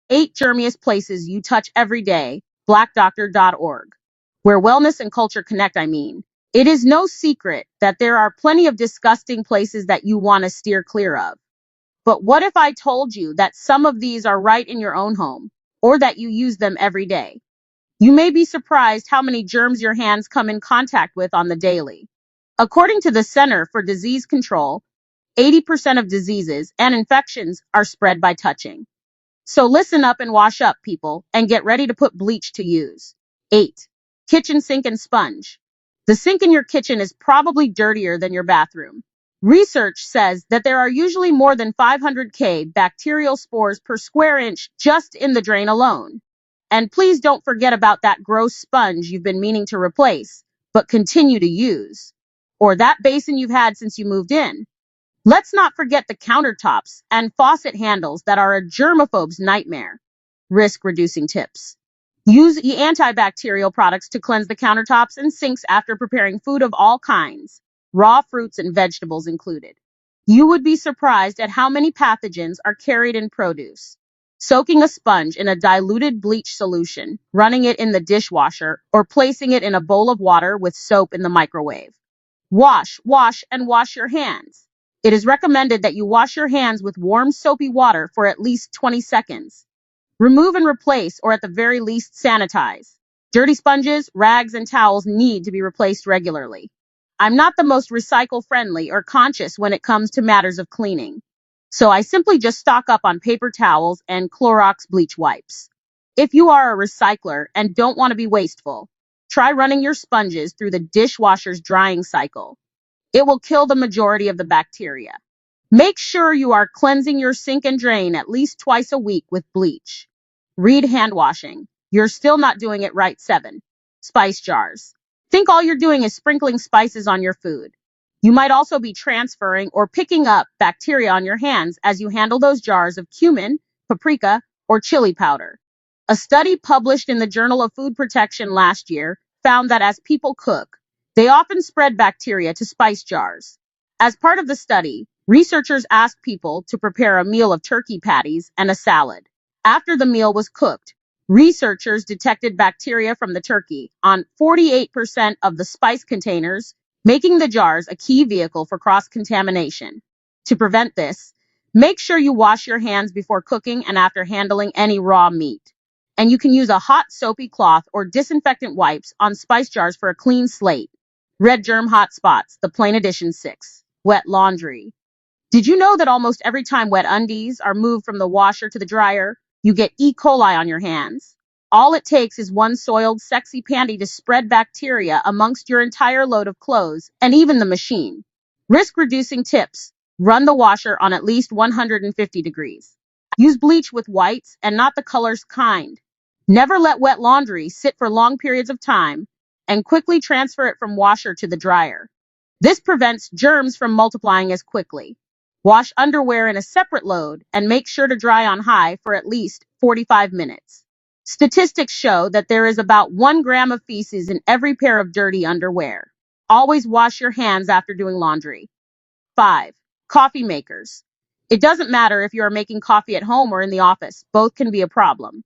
8 Germiest places you touch every day, blackdoctor.org. Where wellness and culture connect, I mean. It is no secret that there are plenty of disgusting places that you want to steer clear of. But what if I told you that some of these are right in your own home, or that you use them every day? You may be surprised how many germs your hands come in contact with on the daily. According to the Center for Disease Control, 80% of diseases and infections are spread by touching. So listen up and wash up, people, and get ready to put bleach to use. 8. Kitchen sink and sponge. The sink in your kitchen is probably dirtier than your bathroom. Research says that there are usually more than 500K bacterial spores per square inch just in the drain alone. And please don't forget about that gross sponge you've been meaning to replace, but continue to use. Or that basin you've had since you moved in. Let's not forget the countertops and faucet handles that are a germaphobe's nightmare. Risk-reducing tips. Use antibacterial products to cleanse the countertops and sinks after preparing food of all kinds, raw fruits and vegetables included. You would be surprised at how many pathogens are carried in produce. Soaking a sponge in a diluted bleach solution, running it in the dishwasher, or placing it in a bowl of water with soap in the microwave. Wash, and wash your hands. It is recommended that you wash your hands with warm soapy water for at least 20 seconds. Remove and replace, or at the very least sanitize. Dirty sponges, rags, and towels need to be replaced regularly. I'm not the most recycle-friendly or conscious when it comes to matters of cleaning. So I simply just stock up on paper towels and Clorox bleach wipes. If you are a recycler and don't want to be wasteful, try running your sponges through the dishwasher's drying cycle. It will kill the majority of the bacteria. Make sure you are cleansing your sink and drain at least twice a week with bleach. Read hand washing. You're still not doing it right. 7. Spice jars. Think all you're doing is sprinkling spices on your food. You might also be transferring or picking up bacteria on your hands as you handle those jars of cumin, paprika, or chili powder. A study published in the Journal of Food Protection last year found that as people cook, they often spread bacteria to spice jars. As part of the study, researchers asked people to prepare a meal of turkey patties and a salad. After the meal was cooked, researchers detected bacteria from the turkey on 48% of the spice containers, making the jars a key vehicle for cross-contamination. To prevent this, make sure you wash your hands before cooking and after handling any raw meat. And you can use a hot soapy cloth or disinfectant wipes on spice jars for a clean slate. Red Germ Hotspots, the Plain Edition 6. Wet laundry. Did you know that almost every time wet undies are moved from the washer to the dryer, you get E. coli on your hands? All it takes is one soiled, sexy panty to spread bacteria amongst your entire load of clothes and even the machine. Risk-reducing tips. Run the washer on at least 150 degrees. Use bleach with whites and not the colors kind. Never let wet laundry sit for long periods of time, and quickly transfer it from washer to the dryer. This prevents germs from multiplying as quickly. Wash underwear in a separate load and make sure to dry on high for at least 45 minutes. Statistics show that there is about 1 gram of feces in every pair of dirty underwear. Always wash your hands after doing laundry. 5. Coffee makers. It doesn't matter if you are making coffee at home or in the office. Both can be a problem.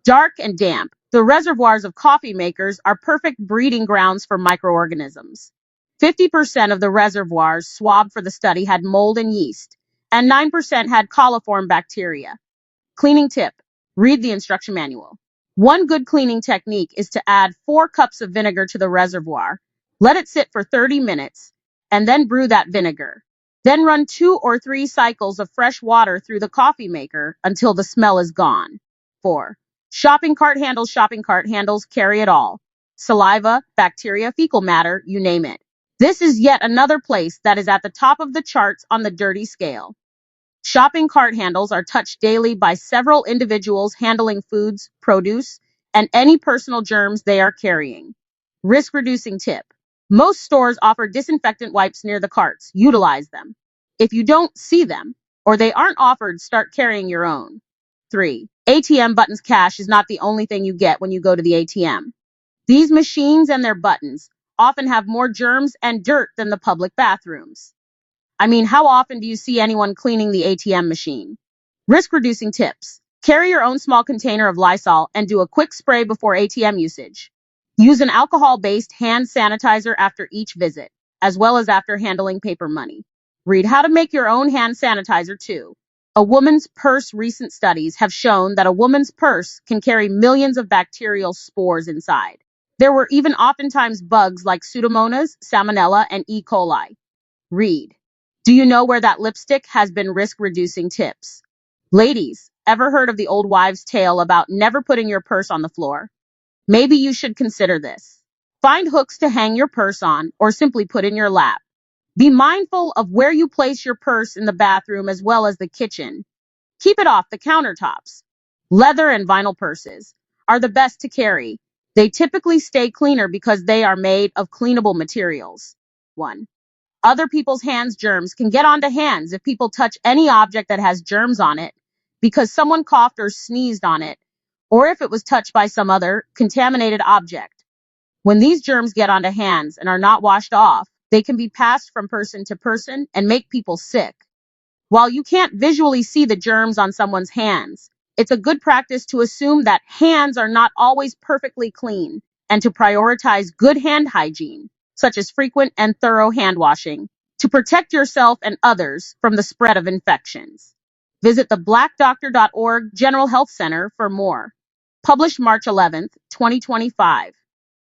Dark and damp, the reservoirs of coffee makers are perfect breeding grounds for microorganisms. 50% of the reservoirs swabbed for the study had mold and yeast, and 9% had coliform bacteria. Cleaning tip. Read the instruction manual. One good cleaning technique is to add 4 cups of vinegar to the reservoir, let it sit for 30 minutes, and then brew that vinegar. Then run 2 or 3 cycles of fresh water through the coffee maker until the smell is gone. 4. Shopping cart handles carry it all. Saliva, bacteria, fecal matter, you name it. This is yet another place that is at the top of the charts on the dirty scale. Shopping cart handles are touched daily by several individuals handling foods, produce, and any personal germs they are carrying. Risk-reducing tip. Most stores offer disinfectant wipes near the carts. Utilize them. If you don't see them, or they aren't offered, start carrying your own. 3. ATM buttons. Cash is not the only thing you get when you go to the ATM. These machines and their buttons often have more germs and dirt than the public bathrooms. I mean, how often do you see anyone cleaning the ATM machine? Risk-reducing tips. Carry your own small container of Lysol and do a quick spray before ATM usage. Use an alcohol-based hand sanitizer after each visit, as well as after handling paper money. Read how to make your own hand sanitizer too. A woman's purse. Recent studies have shown that a woman's purse can carry millions of bacterial spores inside. There were even oftentimes bugs like Pseudomonas, Salmonella, and E. coli. Read. Do you know where that lipstick has been risk-reducing tips? Ladies, ever heard of the old wives' tale about never putting your purse on the floor? Maybe you should consider this. Find hooks to hang your purse on or simply put in your lap. Be mindful of where you place your purse in the bathroom as well as the kitchen. Keep it off the countertops. Leather and vinyl purses are the best to carry. They typically stay cleaner because they are made of cleanable materials. 1. Other people's hands. Germs can get onto hands if people touch any object that has germs on it because someone coughed or sneezed on it, or if it was touched by some other contaminated object. When these germs get onto hands and are not washed off, they can be passed from person to person and make people sick. While you can't visually see the germs on someone's hands, it's a good practice to assume that hands are not always perfectly clean and to prioritize good hand hygiene, such as frequent and thorough hand washing, to protect yourself and others from the spread of infections. Visit the blackdoctor.org General Health Center for more. Published March 11th, 2025.